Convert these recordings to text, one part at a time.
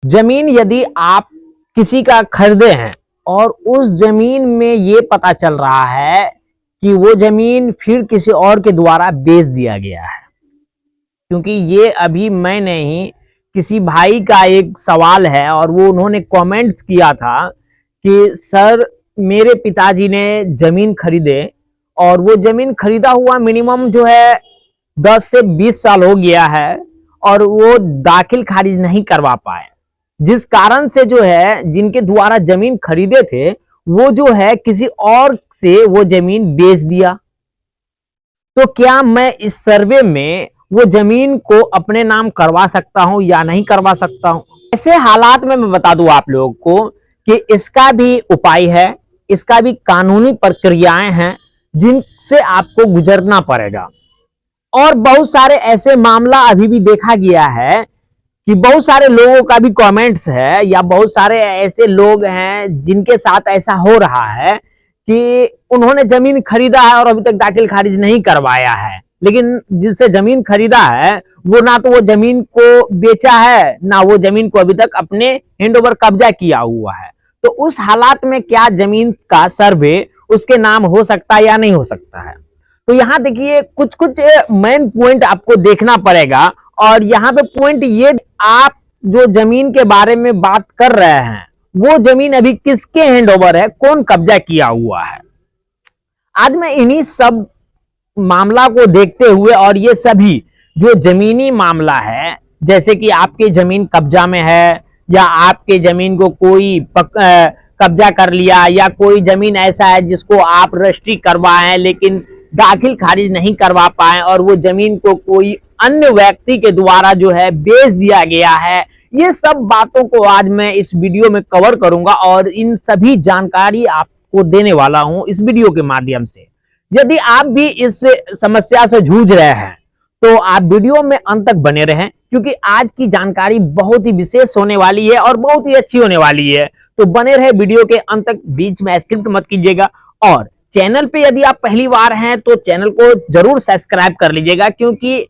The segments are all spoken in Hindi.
जमीन यदि आप किसी का खरीदे हैं और उस जमीन में ये पता चल रहा है कि वो जमीन फिर किसी और के द्वारा बेच दिया गया है, क्योंकि ये अभी मैं नहीं, किसी भाई का एक सवाल है और वो उन्होंने कमेंट्स किया था कि सर मेरे पिताजी ने जमीन खरीदे और वो जमीन खरीदा हुआ मिनिमम जो है 10 से 20 साल हो गया है और वो दाखिल खारिज नहीं करवा पाए, जिस कारण से जो है जिनके द्वारा जमीन खरीदे थे वो जो है किसी और से वो जमीन बेच दिया। तो क्या मैं इस सर्वे में वो जमीन को अपने नाम करवा सकता हूं या नहीं करवा सकता हूं? ऐसे हालात में मैं बता दूं आप लोगों को कि इसका भी उपाय है, इसका भी कानूनी प्रक्रियाएं हैं जिनसे आपको गुजरना पड़ेगा। और बहुत सारे ऐसे मामला अभी भी देखा गया है कि बहुत सारे लोगों का भी कमेंट्स है या बहुत सारे ऐसे लोग हैं जिनके साथ ऐसा हो रहा है कि उन्होंने जमीन खरीदा है और अभी तक दाखिल खारिज नहीं करवाया है, लेकिन जिससे जमीन खरीदा है वो ना तो वो जमीन को बेचा है ना वो जमीन को अभी तक अपने हैंड ओवर कब्जा किया हुआ है। तो उस हालात में क्या जमीन का सर्वे उसके नाम हो सकता है या नहीं हो सकता है? तो यहां देखिए कुछ कुछ मेन पॉइंट आपको देखना पड़ेगा। और यहाँ पे पॉइंट ये, आप जो जमीन के बारे में बात कर रहे हैं वो जमीन अभी किसके हैंड ओवर है, कौन कब्जा किया हुआ है। आज मैं इन्हीं सब मामला को देखते हुए और ये सभी जो जमीनी मामला है, जैसे कि आपकी जमीन कब्जा में है या आपके जमीन को कोई कब्जा कर लिया या कोई जमीन ऐसा है जिसको आप रजिस्ट्री करवाएं लेकिन दाखिल खारिज नहीं करवा पाए और वो जमीन को कोई अन्य व्यक्ति के द्वारा जो है बेच दिया गया है, ये सब बातों को आज मैं इस वीडियो में कवर करूंगा और इन सभी जानकारी आपको देने वाला हूं इस वीडियो के माध्यम से। यदि आप भी इस समस्या से जूझ रहे हैं तो आप वीडियो में अंत तक बने रहें, क्योंकि आज की जानकारी बहुत ही विशेष होने वाली है और बहुत ही अच्छी होने वाली है। तो बने रहे वीडियो के अंत तक, बीच में स्किप मत कीजिएगा। और चैनल पे यदि आप पहली बार हैं तो चैनल को जरूर सब्सक्राइब कर लीजिएगा, क्योंकि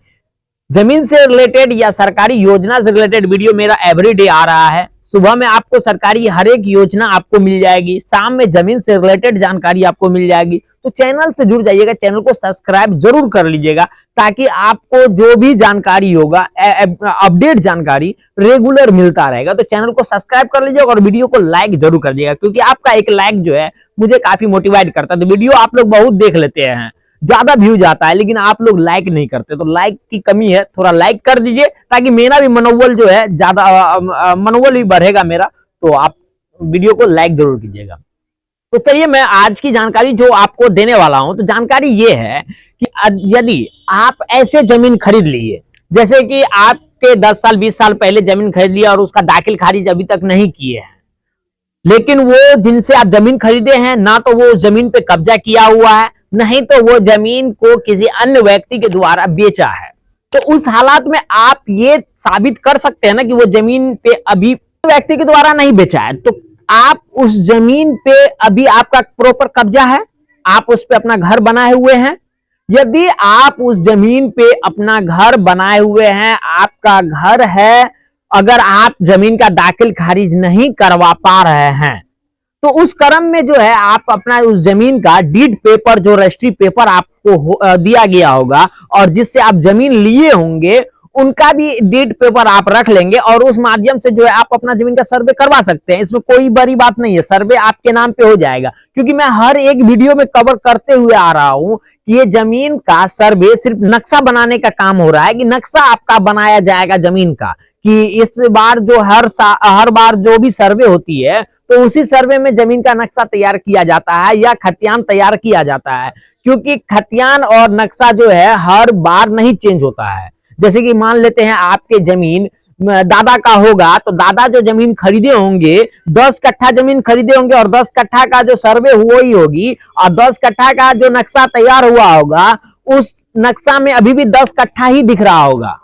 जमीन से रिलेटेड या सरकारी योजना से रिलेटेड वीडियो मेरा एवरीडे आ रहा है। सुबह में आपको सरकारी हर एक योजना आपको मिल जाएगी, शाम में जमीन से रिलेटेड जानकारी आपको मिल जाएगी। तो चैनल से जुड़ जाइएगा, चैनल को सब्सक्राइब जरूर कर लीजिएगा ताकि आपको जो भी जानकारी होगा, अपडेट जानकारी रेगुलर मिलता रहेगा। तो चैनल को सब्सक्राइब कर लीजिएगा और वीडियो को लाइक जरूर कर दीजिएगा, क्योंकि आपका एक लाइक जो है मुझे काफी मोटिवेट करता है। तो वीडियो आप लोग बहुत देख लेते हैं, ज्यादा व्यूज आता है, लेकिन आप लोग लाइक नहीं करते, तो लाइक की कमी है, थोड़ा लाइक कर दीजिए ताकि मेरा भी मनोबल जो है ज्यादा मनोबल भी बढ़ेगा मेरा। तो आप वीडियो को लाइक जरूर कीजिएगा। तो चलिए मैं आज की जानकारी जो आपको देने वाला हूं, तो जानकारी ये है कि यदि आप ऐसे जमीन खरीद लिए, जैसे कि आपके 10 साल 20 साल पहले जमीन खरीद लिया और उसका दाखिल खारिज अभी तक नहीं किए हैं, लेकिन वो जिनसे आप जमीन खरीदे हैं ना तो वो जमीन पे कब्जा किया हुआ है, नहीं तो वो जमीन को किसी अन्य व्यक्ति के द्वारा बेचा है, तो उस हालात में आप ये साबित कर सकते हैं ना कि वो जमीन पे अभी व्यक्ति के द्वारा नहीं बेचा है, तो आप उस जमीन पे अभी आपका प्रॉपर कब्जा है, आप उस पे अपना घर बनाए हुए हैं। यदि आप उस जमीन पे अपना घर बनाए हुए हैं, आपका घर है, अगर आप जमीन का दाखिल खारिज नहीं करवा पा रहे हैं तो उस क्रम में जो है आप अपना उस जमीन का डीड पेपर, जो रजिस्ट्री पेपर आपको दिया गया होगा और जिससे आप जमीन लिए होंगे, उनका भी डीड पेपर आप रख लेंगे और उस माध्यम से जो है आप अपना जमीन का सर्वे करवा सकते हैं। इसमें कोई बड़ी बात नहीं है, सर्वे आपके नाम पे हो जाएगा, क्योंकि मैं हर एक वीडियो में कवर करते हुए आ रहा हूं कि ये जमीन का सर्वे सिर्फ नक्शा बनाने का काम हो रहा है, कि नक्शा आपका बनाया जाएगा जमीन का, कि इस बार जो हर बार जो भी सर्वे होती है तो उसी सर्वे में जमीन का नक्शा तैयार किया जाता है या खतियान तैयार किया जाता है, क्योंकि खतियान और नक्शा जो है हर बार नहीं चेंज होता है। जैसे कि मान लेते हैं आपके जमीन दादा का होगा, तो दादा जो जमीन खरीदे होंगे 10 कट्ठा जमीन खरीदे होंगे और 10 कट्ठा का जो सर्वे हुई होगी और 10 कट्ठा का जो नक्शा तैयार हुआ होगा, उस नक्शा में अभी भी 10 कट्ठा ही दिख रहा होगा।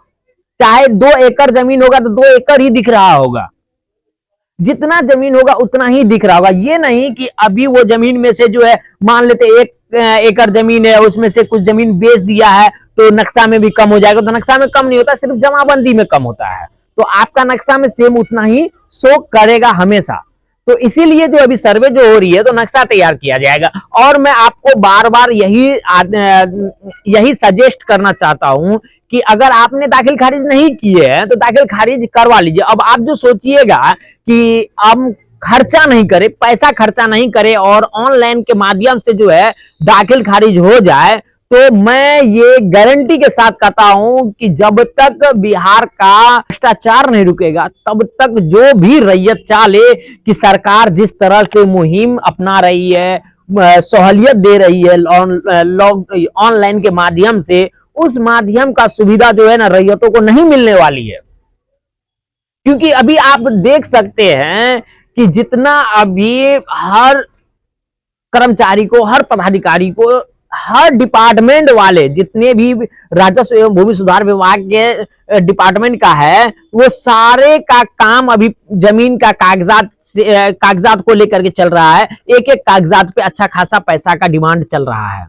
चाहे 2 एकड़ जमीन होगा तो 2 एकड़ ही दिख रहा होगा, जितना जमीन होगा उतना ही दिख रहा होगा। ये नहीं कि अभी वो जमीन में से जो है मान लेते 1 एकड़ जमीन है, उसमें से कुछ जमीन बेच दिया है तो नक्शा में भी कम हो जाएगा, तो नक्शा में कम नहीं होता, सिर्फ जमाबंदी में कम होता है। तो आपका नक्शा में सेम उतना ही शो करेगा हमेशा। तो इसीलिए जो अभी सर्वे जो हो रही है तो नक्शा तैयार किया जाएगा। और मैं आपको बार बार यही सजेस्ट करना चाहता हूं कि अगर आपने दाखिल खारिज नहीं किए हैं तो दाखिल खारिज करवा लीजिए। अब आप जो सोचिएगा कि अब खर्चा नहीं करे, पैसा खर्चा नहीं करे और ऑनलाइन के माध्यम से जो है दाखिल खारिज हो जाए, तो मैं ये गारंटी के साथ कहता हूं कि जब तक बिहार का भ्रष्टाचार नहीं रुकेगा तब तक जो भी रैयत चाले कि सरकार जिस तरह से मुहिम अपना रही है, सहूलियत दे रही है ऑनलाइन के माध्यम से, उस माध्यम का सुविधा जो है ना रैयतों को नहीं मिलने वाली है। क्योंकि अभी आप देख सकते हैं कि जितना अभी हर कर्मचारी को, हर पदाधिकारी को, हर डिपार्टमेंट वाले जितने भी राजस्व एवं भूमि सुधार विभाग के डिपार्टमेंट का है, वो सारे का काम अभी जमीन का कागजात को लेकर के चल रहा है। एक एक कागजात पे अच्छा खासा पैसा का डिमांड चल रहा है।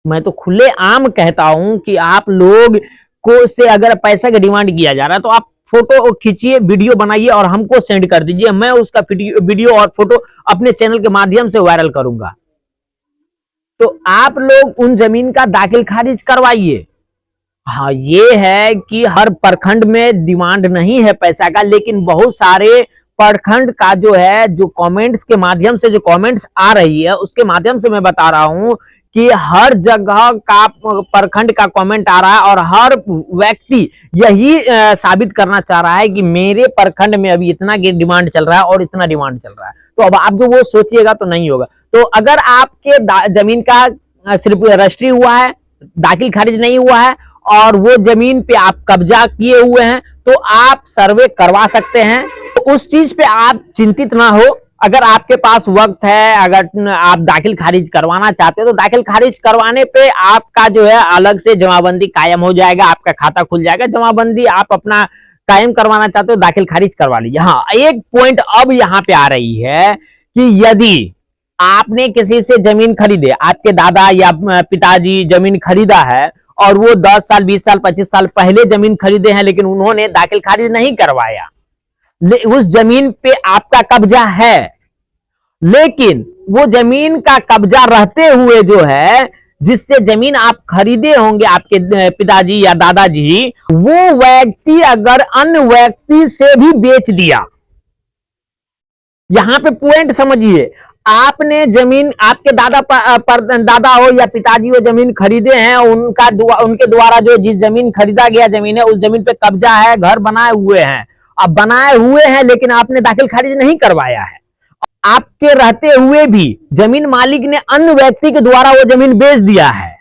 मैं तो खुले आम कहता हूं कि आप लोग को से अगर पैसा का डिमांड किया जा रहा है तो आप फोटो खींचिए, वीडियो बनाइए और हमको सेंड कर दीजिए। मैं उसका वीडियो और फोटो अपने चैनल के माध्यम से वायरल करूंगा। तो आप लोग उन जमीन का दाखिल खारिज करवाइए। हाँ, ये है कि हर प्रखंड में डिमांड नहीं है पैसा का, लेकिन बहुत सारे प्रखंड का जो है, जो कमेंट्स के माध्यम से जो कमेंट्स आ रही है उसके माध्यम से मैं बता रहा हूं कि हर जगह का प्रखंड का कमेंट आ रहा है और हर व्यक्ति यही साबित करना चाह रहा है कि मेरे प्रखंड में अभी इतना डिमांड चल रहा है और इतना डिमांड चल रहा है। तो अब आप जो वो सोचिएगा तो नहीं होगा। तो अगर आपके जमीन का सिर्फ रजिस्ट्री हुआ है, दाखिल खारिज नहीं हुआ है और वो जमीन पे आप कब्जा किए हुए हैं, तो आप सर्वे करवा सकते हैं। तो उस चीज पे आप चिंतित ना हो। अगर आपके पास वक्त है, अगर आप दाखिल खारिज करवाना चाहते हैं तो दाखिल खारिज करवाने पे आपका जो है अलग से जमाबंदी कायम हो जाएगा, आपका खाता खुल जाएगा। जमाबंदी आप अपना कायम करवाना चाहते हो, दाखिल खारिज करवा लीजिए। हाँ, एक पॉइंट अब यहाँ पे आ रही है कि यदि आपने किसी से जमीन खरीदे, आपके दादा या पिताजी जमीन खरीदा है और वो 10 साल 20 साल 25 साल पहले जमीन खरीदे हैं, लेकिन उन्होंने दाखिल खारिज नहीं करवाया, उस जमीन पे आपका कब्जा है, लेकिन वो जमीन का कब्जा रहते हुए जो है, जिससे जमीन आप खरीदे होंगे आपके पिताजी या दादाजी, वो व्यक्ति अगर अन्य व्यक्ति से भी बेच दिया, यहां पे पॉइंट समझिए, आपने जमीन, आपके दादा हो या पिताजी हो जमीन खरीदे हैं, उनके द्वारा जो जिस जमीन खरीदा गया जमीन है, उस जमीन पे कब्जा है, घर बनाए हुए हैं। अब बनाए हुए हैं लेकिन आपने दाखिल खारिज नहीं करवाया है, आपके रहते हुए भी जमीन मालिक ने अन्य व्यक्ति के द्वारा वो जमीन बेच दिया है।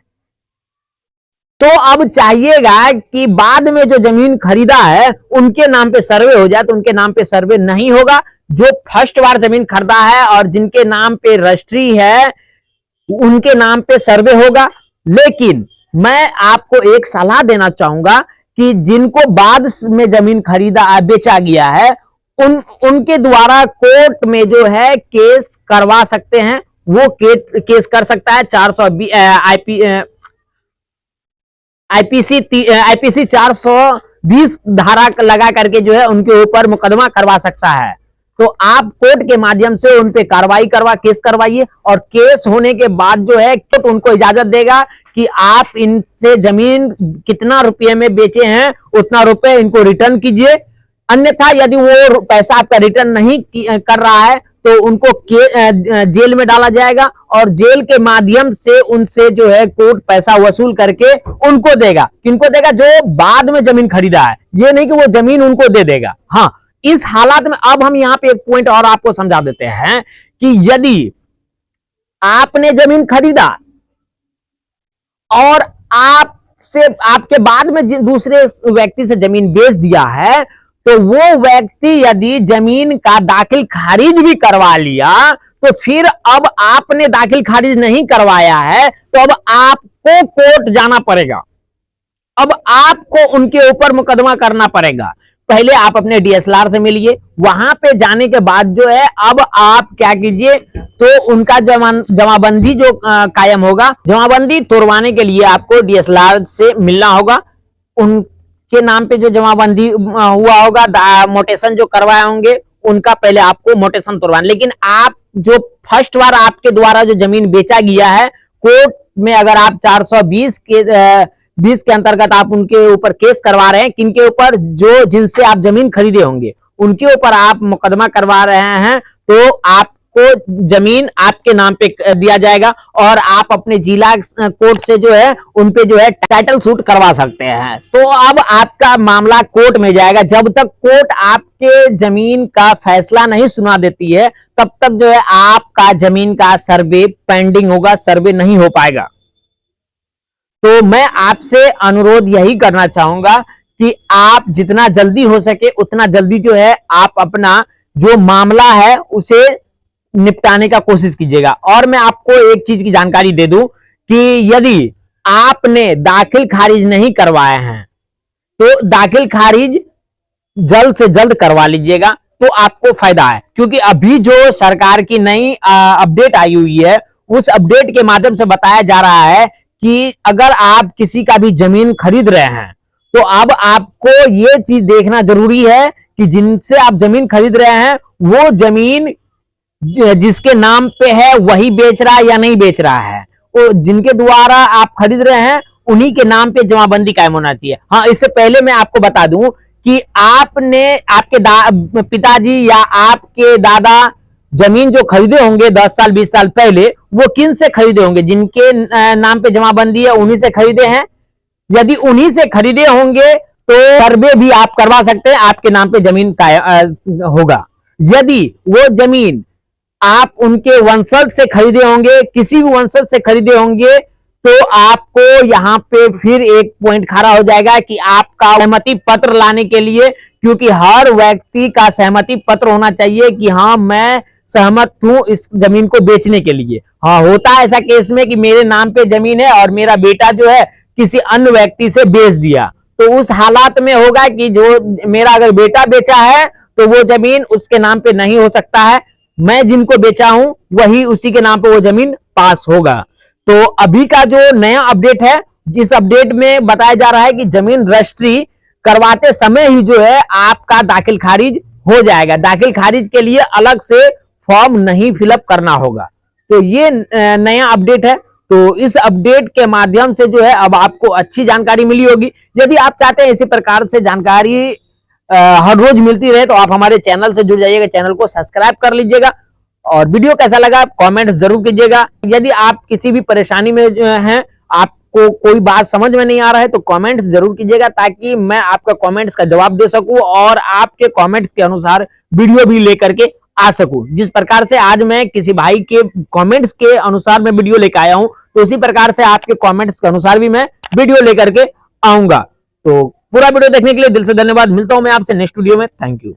तो अब चाहिएगा कि बाद में जो जमीन खरीदा है उनके नाम पे सर्वे हो जाए, तो उनके नाम पे सर्वे नहीं होगा। जो फर्स्ट बार जमीन खरीदा है और जिनके नाम पे रजिस्ट्री है उनके नाम पे सर्वे होगा। लेकिन मैं आपको एक सलाह देना चाहूंगा कि जिनको बाद में जमीन खरीदा बेचा गया है, उनके द्वारा कोर्ट में जो है केस करवा सकते हैं। वो केस कर सकता है 420 आईपीसी 420 धारा लगा करके जो है उनके ऊपर मुकदमा करवा सकता है। तो आप कोर्ट के माध्यम से उन पे कार्रवाई केस करवाइए और केस होने के बाद जो है कोर्ट उनको इजाजत देगा कि आप इनसे जमीन कितना रुपये में बेचे हैं उतना रुपए इनको रिटर्न कीजिए। अन्यथा यदि वो पैसा आपका रिटर्न नहीं कर रहा है तो उनको जेल में डाला जाएगा और जेल के माध्यम से उनसे जो है कोर्ट पैसा वसूल करके उनको देगा। किनको देगा? जो बाद में जमीन खरीदा है, ये नहीं कि वो जमीन उनको दे देगा। हाँ, इस हालात में अब हम यहां पे एक पॉइंट और आपको समझा देते हैं कि यदि आपने जमीन खरीदा और आपके बाद में दूसरे व्यक्ति से जमीन बेच दिया है, तो वो व्यक्ति यदि जमीन का दाखिल खारिज भी करवा लिया तो फिर अब आपने दाखिल खारिज नहीं करवाया है, तो अब आपको कोर्ट जाना पड़ेगा। अब आपको उनके ऊपर मुकदमा करना पड़ेगा। पहले आप अपने डीएसएलआर से मिलिए, वहां पे जाने के बाद जो है अब आप क्या कीजिए, तो उनका जमाबंदी जो कायम होगा, जमाबंदी तोड़वाने के लिए आपको डीएसएलआर से मिलना होगा। के नाम पे जो जमाबंदी हुआ होगा, मोटेशन जो करवाए होंगे, उनका पहले आपको मोटेशन करवाना। लेकिन आप जो फर्स्ट बार आपके द्वारा जो जमीन बेचा गया है, कोर्ट में अगर आप 420 के अंतर्गत आप उनके ऊपर केस करवा रहे हैं, किनके ऊपर, जो जिनसे आप जमीन खरीदे होंगे उनके ऊपर आप मुकदमा करवा रहे हैं, तो आपको जमीन आपके नाम पे दिया जाएगा और आप अपने जिला कोर्ट से जो है उन पे जो है टाइटल सूट करवा सकते हैं। तो अब आपका मामला कोर्ट में जाएगा। जब तक कोर्ट आपके जमीन का फैसला नहीं सुना देती है, तब तक जो है आपका जमीन का सर्वे पेंडिंग होगा, सर्वे नहीं हो पाएगा। तो मैं आपसे अनुरोध यही करना चाहूंगा कि आप जितना जल्दी हो सके उतना जल्दी जो है आप अपना जो मामला है उसे निपटाने का कोशिश कीजिएगा। और मैं आपको एक चीज की जानकारी दे दूं कि यदि आपने दाखिल खारिज नहीं करवाए हैं, तो दाखिल खारिज जल्द से जल्द करवा लीजिएगा, तो आपको फायदा है। क्योंकि अभी जो सरकार की नई अपडेट आई हुई है, उस अपडेट के माध्यम से बताया जा रहा है कि अगर आप किसी का भी जमीन खरीद रहे हैं, तो अब आपको ये चीज देखना जरूरी है कि जिनसे आप जमीन खरीद रहे हैं वो जमीन जिसके नाम पे है वही बेच रहा है या नहीं बेच रहा है। वो जिनके द्वारा आप खरीद रहे हैं उन्हीं के नाम पे जमाबंदी कायम होना चाहिए। हाँ, इससे पहले मैं आपको बता दूं कि आपने आपके पिताजी या आपके दादा जमीन जो खरीदे होंगे 10 साल 20 साल पहले, वो किन से खरीदे होंगे? जिनके नाम पे जमाबंदी है उन्हीं से खरीदे हैं। यदि उन्हीं से खरीदे होंगे तो सर्वे भी आप करवा सकते हैं, आपके नाम पे जमीन का होगा। यदि वो जमीन आप उनके वंशज से खरीदे होंगे, किसी भी वंशज से खरीदे होंगे, तो आपको यहां पे फिर एक पॉइंट खड़ा हो जाएगा कि आपका सहमति पत्र लाने के लिए, क्योंकि हर व्यक्ति का सहमति पत्र होना चाहिए कि हाँ मैं सहमत हूं इस जमीन को बेचने के लिए। हाँ, होता है ऐसा केस में कि मेरे नाम पे जमीन है और मेरा बेटा जो है किसी अन्य व्यक्ति से बेच दिया, तो उस हालात में होगा कि जो मेरा अगर बेटा बेचा है तो वो जमीन उसके नाम पे नहीं हो सकता है, मैं जिनको बेचा हूं वही उसी के नाम पे वो जमीन पास होगा। तो अभी का जो नया अपडेट है, जिस अपडेट में बताया जा रहा है कि जमीन रजिस्ट्री करवाते समय ही जो है आपका दाखिल खारिज हो जाएगा, दाखिल खारिज के लिए अलग से फॉर्म नहीं फिलअप करना होगा। तो ये नया अपडेट है। तो इस अपडेट के माध्यम से जो है अब आपको अच्छी जानकारी मिली होगी। यदि आप चाहते हैं इसी प्रकार से जानकारी हर रोज मिलती रहे, तो आप हमारे चैनल से जुड़ जाइएगा, चैनल को सब्सक्राइब कर लीजिएगा। और वीडियो कैसा लगा कमेंट्स जरूर कीजिएगा। यदि आप किसी भी परेशानी में हैं, आपको कोई बात समझ में नहीं आ रहा है, तो कमेंट्स जरूर कीजिएगा, ताकि मैं आपका कमेंट्स का जवाब दे सकूं और आपके कमेंट्स के अनुसार वीडियो भी लेकर के आ सकूं। जिस प्रकार से आज मैं किसी भाई के कमेंट्स के अनुसार मैं वीडियो लेकर आया हूं, तो उसी प्रकार से आपके कमेंट्स के अनुसार भी मैं वीडियो लेकर के आऊंगा। तो पूरा वीडियो देखने के लिए दिल से धन्यवाद। मिलता हूं मैं आपसे नेक्स्ट वीडियो में। Thank you.